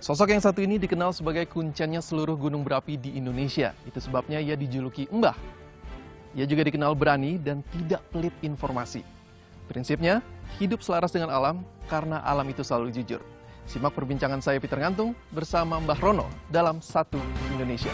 Sosok yang satu ini dikenal sebagai kuncannya seluruh gunung berapi di Indonesia. Itu sebabnya ia dijuluki Mbah. Ia juga dikenal berani dan tidak pelit informasi. Prinsipnya, hidup selaras dengan alam karena alam itu selalu jujur. Simak perbincangan saya Peter Ngantung bersama Mbah Rono dalam Satu Indonesia.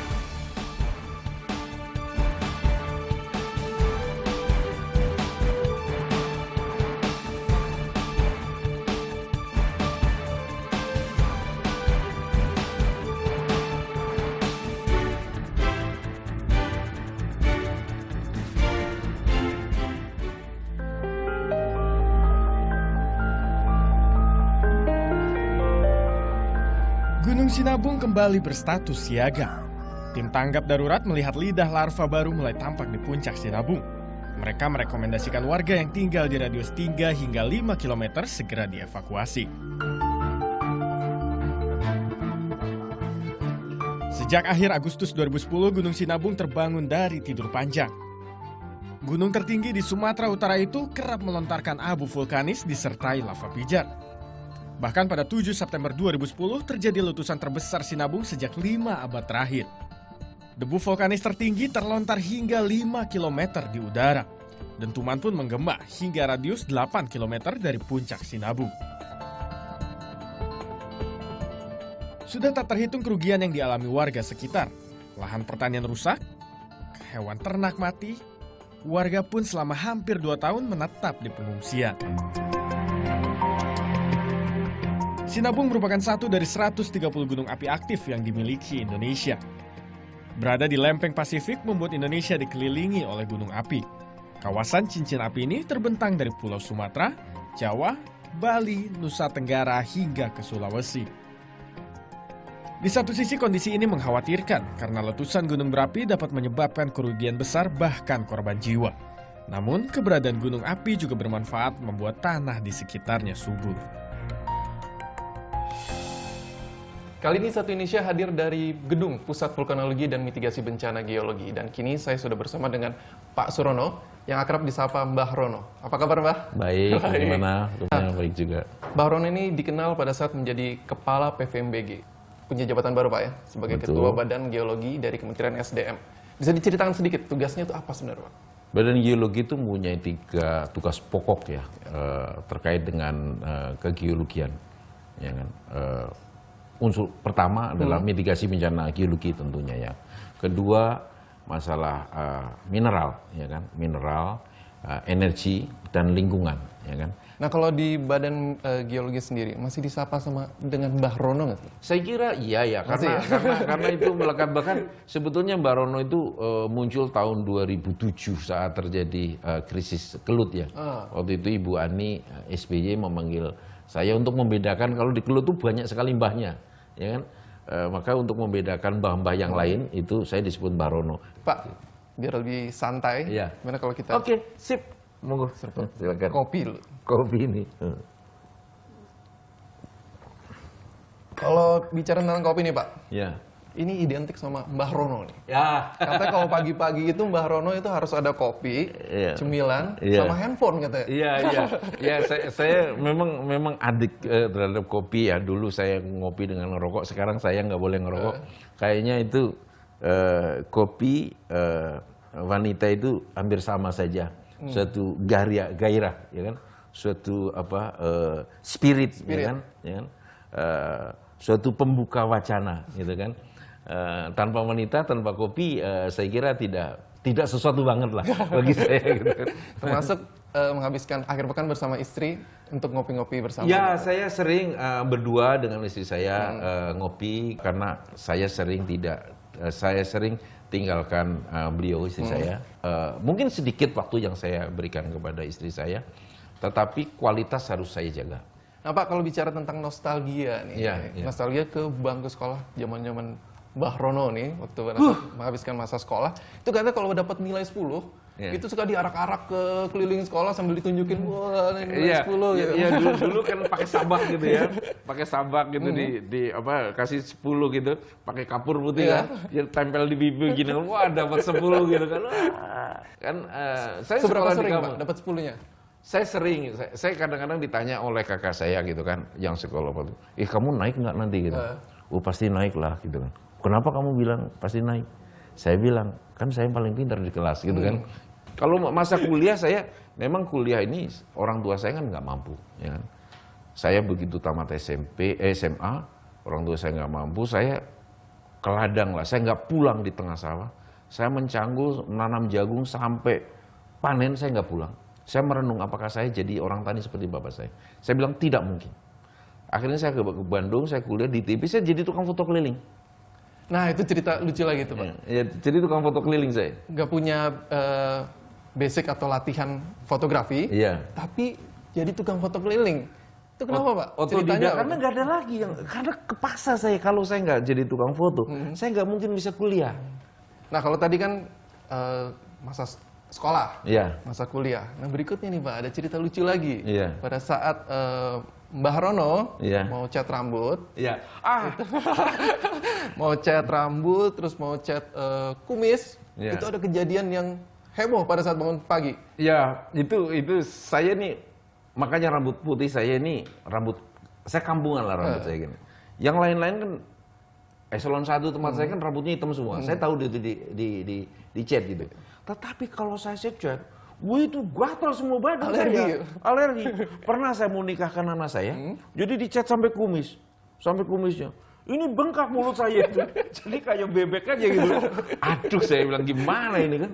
Gunung Sinabung kembali berstatus siaga. Tim tanggap darurat melihat lidah larva baru mulai tampak di puncak Sinabung. Mereka merekomendasikan warga yang tinggal di radius 3 hingga 5 km segera dievakuasi. Sejak akhir Agustus 2010, Gunung Sinabung terbangun dari tidur panjang. Gunung tertinggi di Sumatera Utara itu kerap melontarkan abu vulkanis disertai lava pijar. Bahkan pada 7 September 2010 terjadi letusan terbesar Sinabung sejak 5 abad terakhir. Debu vulkanis tertinggi terlontar hingga 5 km di udara. Dentuman pun menggema hingga radius 8 km dari puncak Sinabung. Sudah tak terhitung kerugian yang dialami warga sekitar. Lahan pertanian rusak, hewan ternak mati, warga pun selama hampir 2 tahun menetap di pengungsian. Sinabung merupakan satu dari 130 gunung api aktif yang dimiliki Indonesia. Berada di lempeng Pasifik membuat Indonesia dikelilingi oleh gunung api. Kawasan cincin api ini terbentang dari Pulau Sumatera, Jawa, Bali, Nusa Tenggara hingga ke Sulawesi. Di satu sisi kondisi ini mengkhawatirkan karena letusan gunung berapi dapat menyebabkan kerugian besar bahkan korban jiwa. Namun keberadaan gunung api juga bermanfaat membuat tanah di sekitarnya subur. Kali ini Satu Indonesia hadir dari Gedung Pusat Vulkanologi dan Mitigasi Bencana Geologi. Dan kini saya sudah bersama dengan Pak Surono, yang akrab disapa Mbah Rono. Apa kabar, Mbah? Baik, bagaimana? Baik juga. Mbah Rono ini dikenal pada saat menjadi Kepala PVMBG. Punya jabatan baru, Pak, ya? Sebagai Betul. Ketua Badan Geologi dari Kementerian SDM. Bisa diceritakan sedikit, tugasnya itu apa sebenarnya, Pak? Badan Geologi itu mempunyai 3 tugas pokok ya, terkait dengan kegeologian. Ya kan? Unsur pertama adalah mitigasi bencana geologi tentunya ya. Kedua masalah mineral, ya kan, mineral, energi dan lingkungan, ya kan. Nah, kalau di Badan Geologi sendiri masih disapa dengan Mbah Rono nggak? Saya kira iya ya, karena itu melekat, bahkan sebetulnya Mbah Rono itu muncul tahun 2007 saat terjadi krisis kelut ya. Waktu itu Ibu Ani SBY memanggil saya untuk membedakan kalau di kelut itu banyak sekali mbahnya. Ya kan? Maka untuk membedakan mbah-mbah yang lain itu saya disebut Mbah Rono. Pak, biar lebih santai, Iya. gimana kalau kita Oke, sip. Monggo, silakan. kopi dulu. Kopi ini. Kalau bicara tentang kopi nih, Pak, Ya. ini identik sama Mbah Rono nih. Ya. Katanya kalau pagi-pagi itu Mbah Rono itu harus ada kopi, Iya. cemilan, Iya. sama handphone katanya. Iya, iya. Ya, saya memang adik terhadap kopi ya. Dulu saya ngopi dengan ngerokok, sekarang saya nggak boleh ngerokok. Kayaknya itu kopi wanita itu hampir sama saja. Suatu gairah, ya kan? Suatu spirit. Ya kan? Ya kan? Suatu pembuka wacana, gitu kan? Tanpa wanita, tanpa kopi, saya kira tidak sesuatu banget lah bagi saya. Gitu. Termasuk menghabiskan akhir pekan bersama istri untuk ngopi-ngopi bersama. Ya, saya sering berdua dengan istri saya ngopi karena saya sering tinggalkan beliau, istri saya. Mungkin sedikit waktu yang saya berikan kepada istri saya, tetapi kualitas harus saya jaga. Nah, Pak, kalau bicara tentang nostalgia nih, Iya. nostalgia ke bangku sekolah zaman-zaman Mbah Rono nih, waktu menghabiskan masa sekolah, itu katanya kalau dapat nilai 10, itu suka diarak-arak ke keliling sekolah sambil ditunjukin, wah ini nilai 10 gitu. Iya, dulu kan pakai sabak gitu ya. Pakai sabak gitu kasih 10 gitu, pakai kapur putih kan. Ya, tempel di bibir gini, wah dapat 10 gitu kan. Saya Seberapa sekolah sering, di Pak, dapat 10-nya? Saya sering, saya kadang-kadang ditanya oleh kakak saya gitu kan, yang sekolah waktu, kamu naik nggak nanti gitu? oh pasti naik lah gitu kan. Kenapa kamu bilang pasti naik? Saya bilang, kan saya yang paling pintar di kelas gitu kan. Kalau masa kuliah saya, memang kuliah ini orang tua saya kan nggak mampu. Ya kan? Saya begitu tamat SMA, orang tua saya nggak mampu, saya ke ladang lah, saya nggak pulang di tengah sawah. Saya mencanggul, menanam jagung sampai panen saya nggak pulang. Saya merenung apakah saya jadi orang tani seperti bapak saya. Saya bilang tidak mungkin. Akhirnya saya ke Bandung, saya kuliah di TV, saya jadi tukang foto keliling. Nah, itu cerita lucu lagi tuh, Pak. Ya, jadi tukang foto keliling saya. Nggak punya basic atau latihan fotografi, Iya. tapi jadi tukang foto keliling. Itu kenapa, Pak? Otodidak, Ceritanya karena nggak ada lagi yang, karena kepaksa saya kalau saya nggak jadi tukang foto, saya nggak mungkin bisa kuliah. Nah, kalau tadi kan masa sekolah, Iya. masa kuliah. Nah, berikutnya nih, Pak, ada cerita lucu lagi. Iya. Pada saat Mbah Rono Iya. mau cat rambut, Iya. mau cat rambut, terus mau cat kumis, Iya. itu ada kejadian yang heboh pada saat bangun pagi. Ya, itu saya nih, makanya rambut putih saya ini saya kampungan lah rambut saya gini. Yang lain-lain kan eselon 1 tempat saya kan rambutnya hitam semua. Saya tahu di cat gitu. Tetapi kalau saya cat, wah itu gatal semua badan Alergi. saya. Alergi. Pernah saya mau nikahkan anak saya, jadi dicat sampai kumisnya. Ini bengkak mulut saya itu. Jadi kayak bebek aja gitu. Aduh, saya bilang gimana ini kan.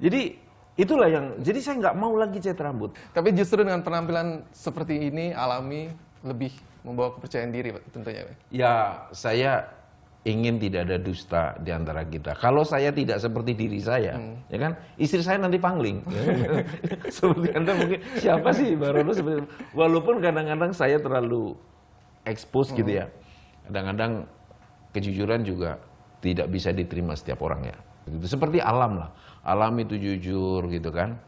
Jadi itulah jadi saya nggak mau lagi cat rambut. Tapi justru dengan penampilan seperti ini, alami, lebih membawa kepercayaan diri, Pak, tentunya. Pak. Ya, saya ingin tidak ada dusta di antara kita. Kalau saya tidak seperti diri saya, ya kan, istri saya nanti pangling. Seperti Anda mungkin, siapa sih Mbak Rono seperti itu? Walaupun kadang-kadang saya terlalu expose gitu ya. Kadang-kadang kejujuran juga tidak bisa diterima setiap orang ya. Gitu. Seperti alam lah. Alam itu jujur gitu kan.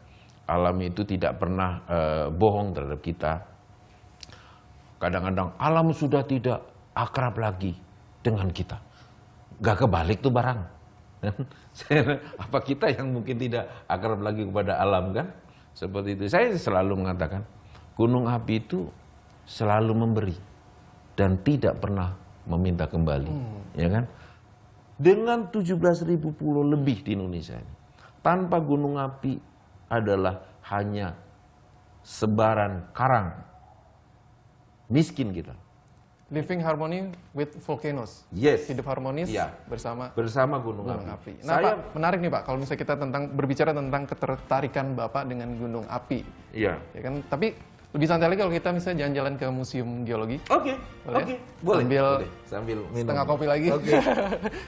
Alam itu tidak pernah bohong terhadap kita. Kadang-kadang alam sudah tidak akrab lagi dengan kita. Gak kebalik tuh barang. Apa kita yang mungkin tidak akrab lagi kepada alam kan? Seperti itu. Saya selalu mengatakan, gunung api itu selalu memberi dan tidak pernah meminta kembali. Ya kan? Dengan 17.000 pulau lebih di Indonesia ini. Tanpa gunung api adalah hanya sebaran karang. Miskin kita. Living harmony with volcanoes. Yes. Hidup harmonis Iya. bersama gunung gunung api. api. Nah, Pak, menarik nih, Pak, kalau misalnya kita berbicara tentang ketertarikan Bapak dengan gunung api. Iya. Ya kan? Tapi lebih santai lagi kalau kita misalnya jalan-jalan ke museum geologi. Oke. Boleh? Oke. Boleh. Sambil Sambil minum. setengah kopi lagi. Oke.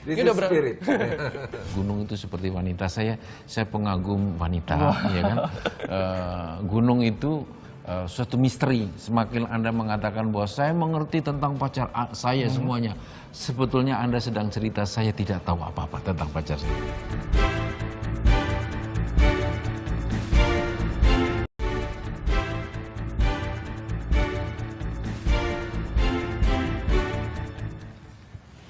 This Ini is udah spirit. Gunung itu seperti wanita. Saya pengagum wanita, ya kan. Gunung itu suatu misteri. Semakin Anda mengatakan bahwa saya mengerti tentang pacar saya semuanya, sebetulnya Anda sedang cerita saya tidak tahu apa-apa tentang pacar saya.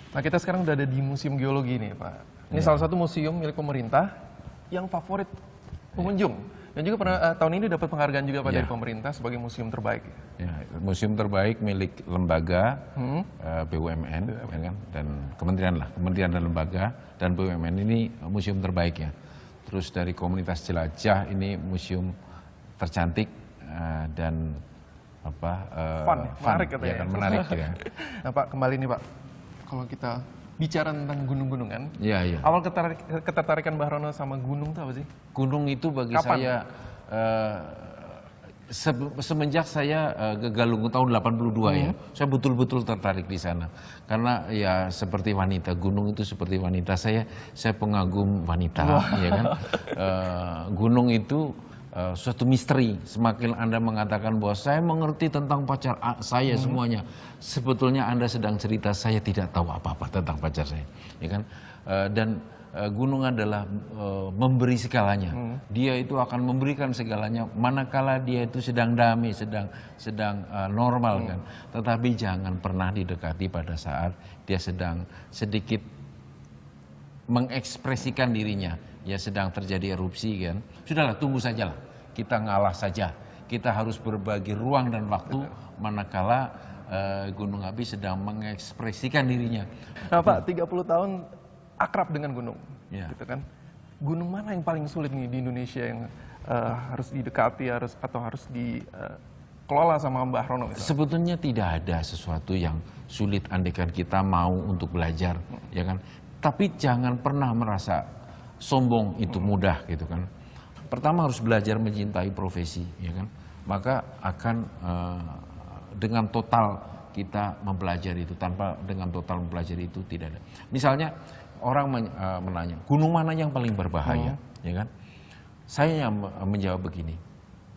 Nah, kita sekarang udah ada di Museum Geologi nih, Pak. Ini salah satu museum milik pemerintah yang favorit pengunjung. Dan juga tahun ini dapat penghargaan juga Pak dari pemerintah sebagai museum terbaik. Ya, museum terbaik milik lembaga BUMN, ya kan? Dan kementerian dan lembaga dan BUMN ini museum terbaik ya. Terus dari komunitas jelajah ini museum tercantik dan Fun, menarik katanya. Ya kan, menarik ya. Nah, Pak, kembali nih, Pak. Kalau kita bicara tentang gunung-gunungan, Iya. awal ketertarikan Mbah Rono sama gunung itu apa sih? Gunung itu bagi Kapan? saya semenjak saya ke Galunggung tahun 82 ya, saya betul-betul tertarik di sana. Karena ya seperti wanita, gunung itu seperti wanita. Saya pengagum wanita, ya kan. Gunung itu suatu misteri. Semakin Anda mengatakan bahwa saya mengerti tentang pacar saya semuanya, sebetulnya Anda sedang cerita saya tidak tahu apa-apa tentang pacar saya, ya kan. Dan gunung adalah memberi segalanya. Dia itu akan memberikan segalanya manakala dia itu sedang damai, sedang normal kan. Tetapi jangan pernah didekati pada saat dia sedang sedikit mengekspresikan dirinya. Ya sedang terjadi erupsi kan. Sudahlah, tunggu sajalah. Kita ngalah saja. Kita harus berbagi ruang dan waktu manakala gunung api sedang mengekspresikan dirinya. Nah Pak, 30 tahun akrab dengan gunung, Ya. gitu kan. Gunung mana yang paling sulit nih di Indonesia yang harus didekati atau harus dikelola sama Mbah Rono? Misalnya? Sebetulnya tidak ada sesuatu yang sulit andaikan kita mau untuk belajar, ya kan. Tapi jangan pernah merasa sombong itu mudah, gitu kan. Pertama harus belajar mencintai profesi, ya kan. Maka akan dengan total kita mempelajari itu, tanpa dengan total mempelajari itu tidak ada. Misalnya orang menanya, gunung mana yang paling berbahaya, ya kan? Saya yang menjawab begini,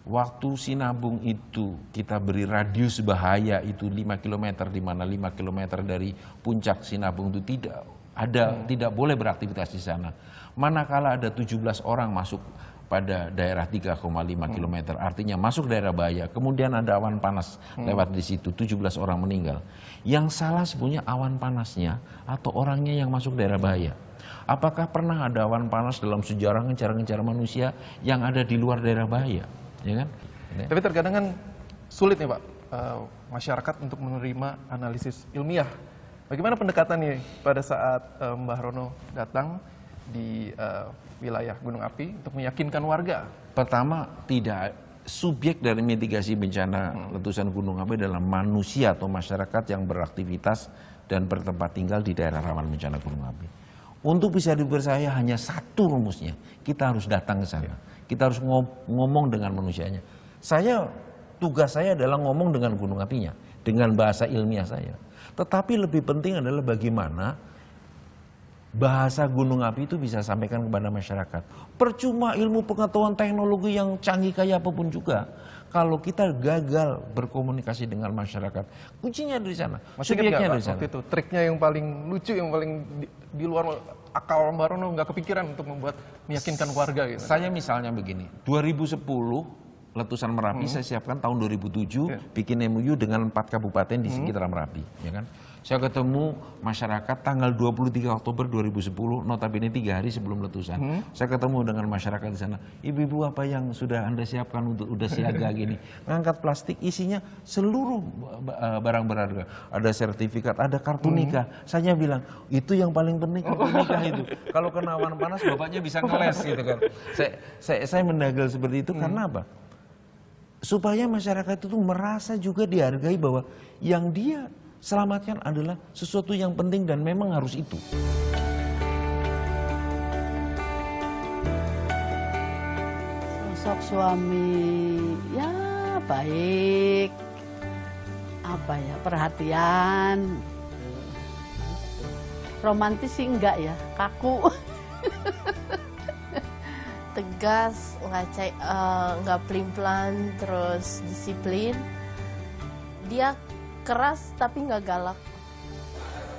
waktu Sinabung itu kita beri radius bahaya itu 5 km, di mana 5 km dari puncak Sinabung itu tidak boleh beraktivitas di sana. Manakala ada 17 orang masuk pada daerah 3,5 km, artinya masuk daerah bahaya, kemudian ada awan panas lewat di situ, 17 orang meninggal. Yang salah sebenarnya awan panasnya atau orangnya yang masuk daerah bahaya. Apakah pernah ada awan panas dalam sejarah ngejar-ngejar manusia yang ada di luar daerah bahaya? Ya kan? Tapi terkadang kan sulit nih Pak, masyarakat untuk menerima analisis ilmiah. Bagaimana pendekatannya pada saat Mbah Rono datang di wilayah Gunung Api untuk meyakinkan warga? Pertama, tidak subjek dari mitigasi bencana letusan gunung api adalah manusia atau masyarakat yang beraktivitas dan bertempat tinggal di daerah rawan bencana gunung api. Untuk bisa dipercaya hanya satu rumusnya, kita harus datang ke sana. Kita harus ngomong dengan manusianya. Tugas saya adalah ngomong dengan gunung apinya, dengan bahasa ilmiah saya. Tetapi lebih penting adalah bagaimana bahasa gunung api itu bisa sampaikan kepada masyarakat. Percuma ilmu pengetahuan teknologi yang canggih kayak apapun juga, kalau kita gagal berkomunikasi dengan masyarakat, kuncinya dari sana. Masih ingat nggak, Pak, waktu itu triknya yang paling lucu, yang paling di luar akal Mbah Rono nggak kepikiran untuk meyakinkan warga gitu? Saya misalnya begini, 2010 letusan Merapi saya siapkan tahun 2007 bikin MOU dengan 4 kabupaten di sekitar Merapi, ya kan? Saya ketemu masyarakat tanggal 23 Oktober 2010, notabene 3 hari sebelum letusan. Saya ketemu dengan masyarakat di sana. Ibu-ibu, apa yang sudah Anda siapkan untuk udah siaga gini? Ngangkat plastik isinya seluruh barang berharga. Ada sertifikat, ada kartu nikah. Saya bilang, itu yang paling penting, kartu nikah itu. Kalau kena awan panas bapaknya bisa ngeles gitu kan. Saya mendagal seperti itu karena apa? Supaya masyarakat itu merasa juga dihargai bahwa yang dia selamatkan adalah sesuatu yang penting dan memang harus itu. Sosok suami ya baik, perhatian. Romantis sih enggak ya, kaku. Tegas, nggak pelin-pelan, terus disiplin. Dia keras tapi nggak galak.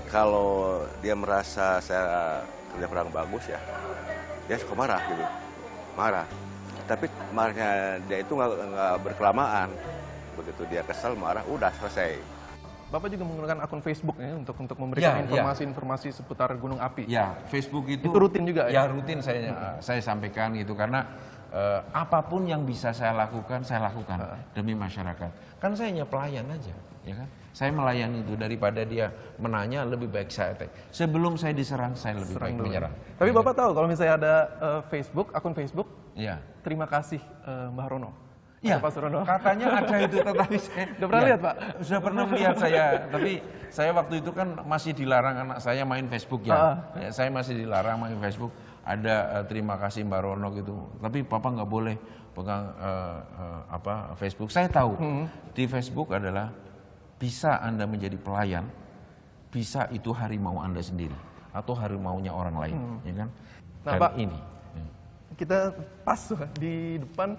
Kalau dia merasa saya kerja kurang bagus ya, dia suka marah gitu, marah. Tapi marahnya dia itu nggak berkelamaan. Begitu dia kesel marah, udah selesai. Bapak juga menggunakan akun Facebook ya untuk memberikan informasi-informasi seputar gunung api. Ya, Facebook itu rutin juga ya? Ya rutin saya sampaikan gitu karena apapun yang bisa saya lakukan demi masyarakat. Kan saya hanya pelayan aja, ya kan? Saya melayani itu daripada dia menanya lebih baik saya sebelum saya diserang saya lebih baik menyerang. Tapi Bapak tahu kalau misalnya ada akun Facebook, ya. Terima kasih Mbah Rono. Ya, Pak Surono. katanya ada itu, tetapi saya udah pernah lihat Pak? Sudah pernah melihat saya, tapi saya waktu itu kan masih dilarang anak saya main Facebook ya. Saya masih dilarang main Facebook. Ada terima kasih Mbak Rono gitu. Tapi Papa nggak boleh pegang Facebook. Saya tahu di Facebook adalah bisa Anda menjadi pelayan, bisa itu harimau Anda sendiri atau harimaunya orang lain, ya kan? Nah, dan Pak, ini kita pas di depan.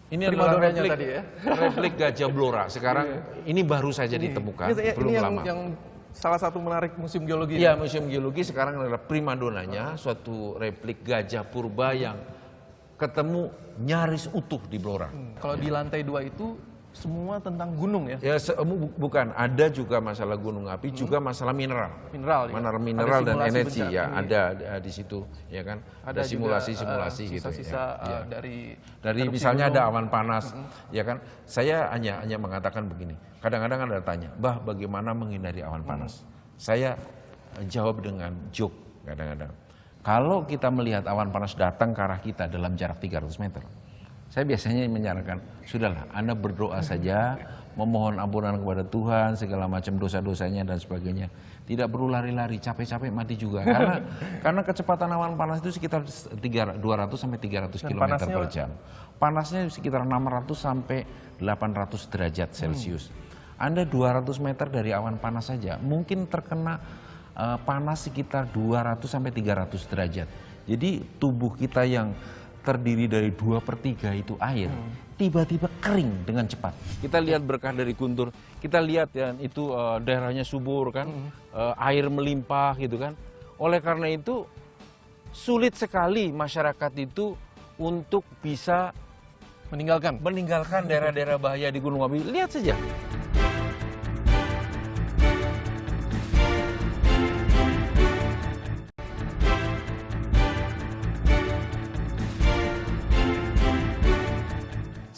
Ini adalah replik, tadi ya. replik gajah Blora. Sekarang ini baru saja ditemukan, belum lama. Yang salah satu menarik museum geologi. Iya, museum geologi sekarang adalah primadonanya suatu replik gajah purba yang ketemu nyaris utuh di Blora. Kalau di lantai 2 itu semua tentang gunung ya? Ya bukan, ada juga masalah gunung api, juga masalah mineral. Mineral ya? Mineral dan simulasi energi bencana ya, ini. ada di situ, ya kan? Ada simulasi-simulasi gitu. Sisa-sisa Ya. dari Dari erupsi misalnya gunung. ada awan panas, ya kan? Saya hanya mengatakan begini. Kadang-kadang ada tanya, "Bah, bagaimana menghindari awan panas?" Saya jawab dengan joke kadang-kadang. Kalau kita melihat awan panas datang ke arah kita dalam jarak 300 meter, saya biasanya menyarankan, sudahlah, Anda berdoa saja, memohon ampunan kepada Tuhan, segala macam dosa-dosanya dan sebagainya. Tidak perlu lari-lari, capek-capek mati juga. Karena kecepatan awan panas itu sekitar 200 sampai 300 Dan km panasnya, per jam. Panasnya sekitar 600 sampai 800 derajat Celcius. Anda 200 meter dari awan panas saja, mungkin terkena panas sekitar 200 sampai 300 derajat. Jadi tubuh kita yang terdiri dari 2/3 itu air, tiba-tiba kering dengan cepat. Kita lihat berkah dari Guntur, kita lihat ya itu daerahnya subur kan, air melimpah gitu kan. Oleh karena itu sulit sekali masyarakat itu untuk bisa meninggalkan daerah-daerah bahaya di Gunung Api. Lihat saja.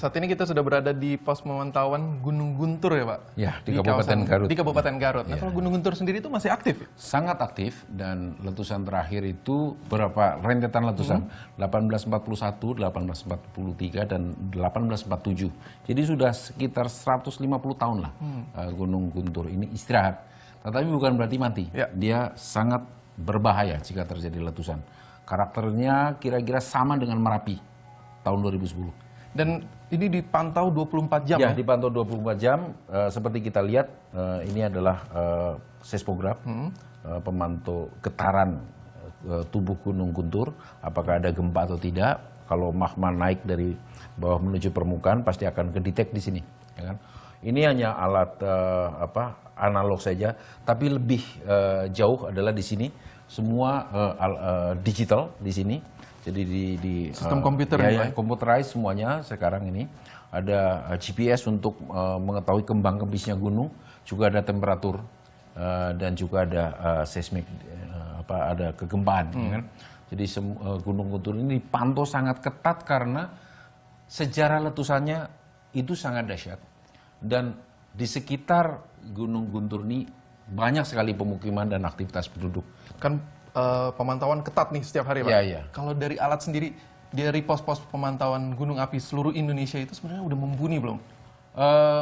Saat ini kita sudah berada di pos pemantauan Gunung Guntur ya Pak? Ya, di Kabupaten Garut. Di Kabupaten Garut. Nah Ya. kalau Gunung Guntur sendiri itu masih aktif? Sangat aktif, dan letusan terakhir itu berapa rentetan letusan? 1841, 1843 dan 1847. Jadi sudah sekitar 150 tahun lah Gunung Guntur ini istirahat. Tetapi bukan berarti mati. Ya. Dia sangat berbahaya jika terjadi letusan. Karakternya kira-kira sama dengan Merapi tahun 2010. Dan ini dipantau 24 jam ya? Ya, dipantau 24 jam. Seperti kita lihat, ini adalah seismograf, pemantau getaran tubuh Gunung Guntur, apakah ada gempa atau tidak. Kalau magma naik dari bawah menuju permukaan, pasti akan kedetek di sini. Ya kan? Ini hanya alat analog saja, tapi lebih jauh adalah di sini. Semua digital di sini. Jadi di Sistem komputer ya, computerized semuanya sekarang ini. Ada GPS untuk mengetahui kembang kempisnya gunung, juga ada temperatur dan juga ada seismik, ada kegempaan. Ya kan? Jadi Gunung Guntur ini dipantau sangat ketat karena sejarah letusannya itu sangat dahsyat. Dan di sekitar Gunung Guntur ini banyak sekali pemukiman dan aktivitas penduduk. Kan pemantauan ketat nih setiap hari Pak. Iya, iya. Kalau dari alat sendiri, dari pos-pos pemantauan gunung api seluruh Indonesia itu sebenarnya udah mumpuni belum?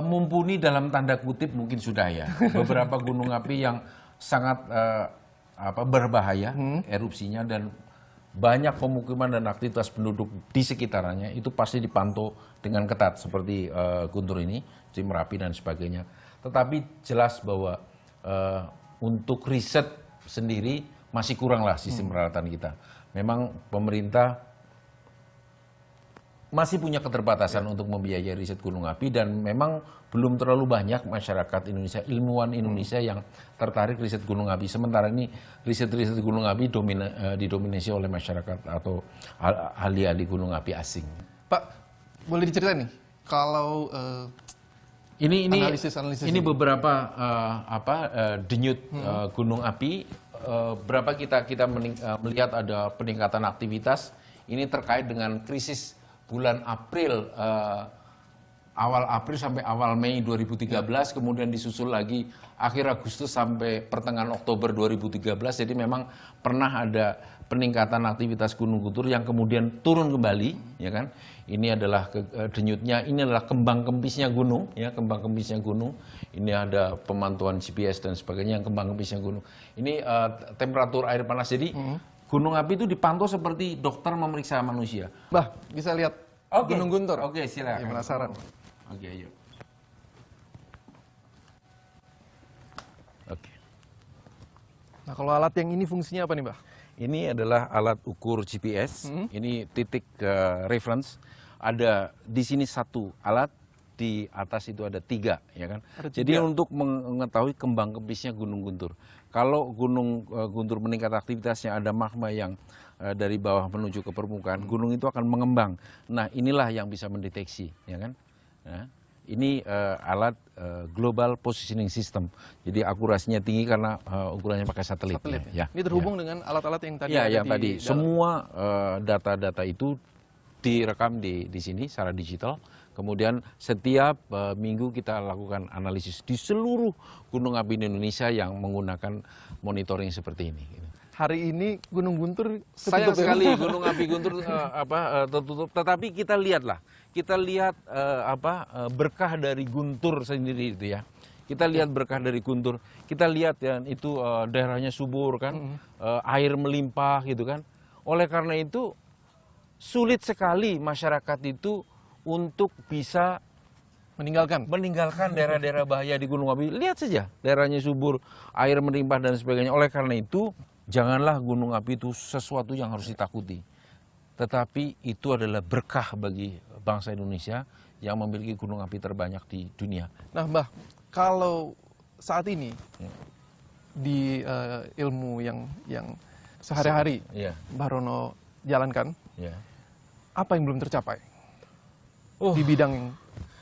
Mumpuni dalam tanda kutip mungkin sudah ya. Beberapa gunung api yang sangat berbahaya erupsinya, dan banyak pemukiman dan aktivitas penduduk di sekitarnya itu pasti dipantau dengan ketat seperti Guntur ini, di Merapi dan sebagainya. Tetapi jelas bahwa untuk riset sendiri masih kurang lah sistem peralatan kita. Memang pemerintah masih punya keterbatasan untuk membiayai riset gunung api, dan memang belum terlalu banyak masyarakat Indonesia, ilmuwan Indonesia yang tertarik riset gunung api. Sementara ini riset-riset gunung api didominasi oleh masyarakat atau ahli-ahli gunung api asing. Pak, boleh diceritain nih, kalau Ini analisis ini beberapa denyut gunung api. Berapa kita melihat ada peningkatan aktivitas. Ini terkait dengan krisis bulan April, awal April sampai awal Mei 2013, kemudian disusul lagi akhir Agustus sampai pertengahan Oktober 2013. Jadi memang pernah ada peningkatan aktivitas Gunung Guntur yang kemudian turun kembali, ya kan? Ini adalah denyutnya, ini adalah kembang kempisnya gunung, ya, kembang kempisnya gunung. Ini ada pemantauan GPS dan sebagainya yang kembang kempisnya gunung. Ini temperatur air panas. Jadi gunung api itu dipantau seperti dokter memeriksa manusia. Bah, bisa lihat Gunung Guntur? Oke, silakan. Ya, penasaran. Oke, ayo. Oke. Nah, kalau alat yang ini fungsinya apa nih, Mbah? Ini adalah alat ukur GPS. Ini titik reference. Ada di sini satu alat, di atas itu ada 3, ya kan? Jadi untuk mengetahui kembang kempisnya Gunung Guntur. Kalau Gunung Guntur meningkat aktivitasnya, ada magma yang dari bawah menuju ke permukaan, gunung itu akan mengembang. Nah, inilah yang bisa mendeteksi, ya kan? Nah, ini alat Global Positioning System. Jadi akurasinya tinggi karena ukurannya pakai satelit. Satelit. Ya. Ini terhubung dengan alat-alat yang tadi Ya, ada yang di tadi dalam. semua data-data itu direkam di sini secara digital. Kemudian setiap minggu kita lakukan analisis di seluruh gunung api di Indonesia yang menggunakan monitoring seperti ini. Hari ini Gunung Guntur Sayang ketutup ya? sekali Gunung Api Guntur tertutup. Tetapi kita lihatlah, berkah dari Guntur sendiri itu ya. Kita lihat berkah dari Guntur. Kita lihat ya itu daerahnya subur kan, air melimpah gitu kan. Oleh karena itu sulit sekali masyarakat itu untuk bisa meninggalkan daerah-daerah bahaya di Gunung Api. Lihat saja daerahnya subur, air melimpah dan sebagainya. Oleh karena itu janganlah gunung api itu sesuatu yang harus ditakuti. Tetapi itu adalah berkah bagi bangsa Indonesia yang memiliki gunung api terbanyak di dunia. Nah, Mbah, kalau saat ini di ilmu yang sehari-hari Iya. Mbah Rono jalankan, Ya. apa yang belum tercapai Oh, di bidang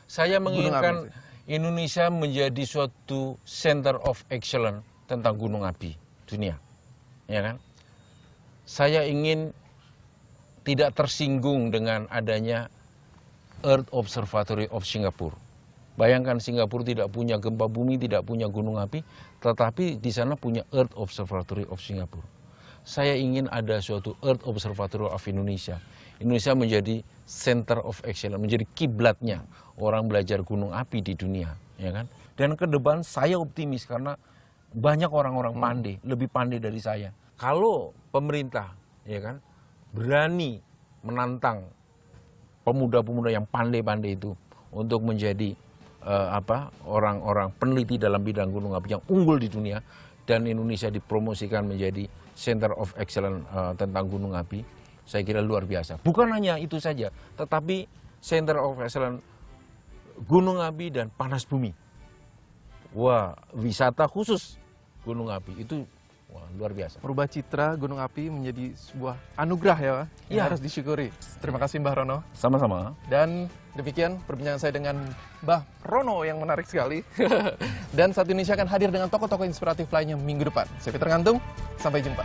saya gunung menginginkan api? Indonesia menjadi suatu center of excellence tentang gunung api dunia. Ya kan? Saya ingin tidak tersinggung dengan adanya Earth Observatory of Singapore. Bayangkan Singapura tidak punya gempa bumi, tidak punya gunung api, tetapi di sana punya Earth Observatory of Singapore. Saya ingin ada suatu Earth Observatory of Indonesia. Indonesia menjadi center of excellence, menjadi kiblatnya orang belajar gunung api di dunia, ya kan? Dan ke depan saya optimis karena banyak orang-orang pandai, lebih pandai dari saya. Kalau pemerintah, ya kan, berani menantang pemuda-pemuda yang pandai-pandai itu untuk menjadi orang-orang peneliti dalam bidang gunung api yang unggul di dunia, dan Indonesia dipromosikan menjadi center of excellence tentang gunung api, saya kira luar biasa. Bukan hanya itu saja, tetapi center of excellence gunung api dan panas bumi. Wah, wisata khusus gunung api itu luar biasa. Merubah citra gunung api menjadi sebuah anugerah ya, Pak, yang Ya. harus disyukuri. Terima kasih Mbah Rono. Sama-sama. Dan demikian perbincangan saya dengan Mbah Rono yang menarik sekali. Dan Satu Indonesia akan hadir dengan tokoh-tokoh inspiratif lainnya minggu depan. Saya Peter Ngantung, sampai jumpa.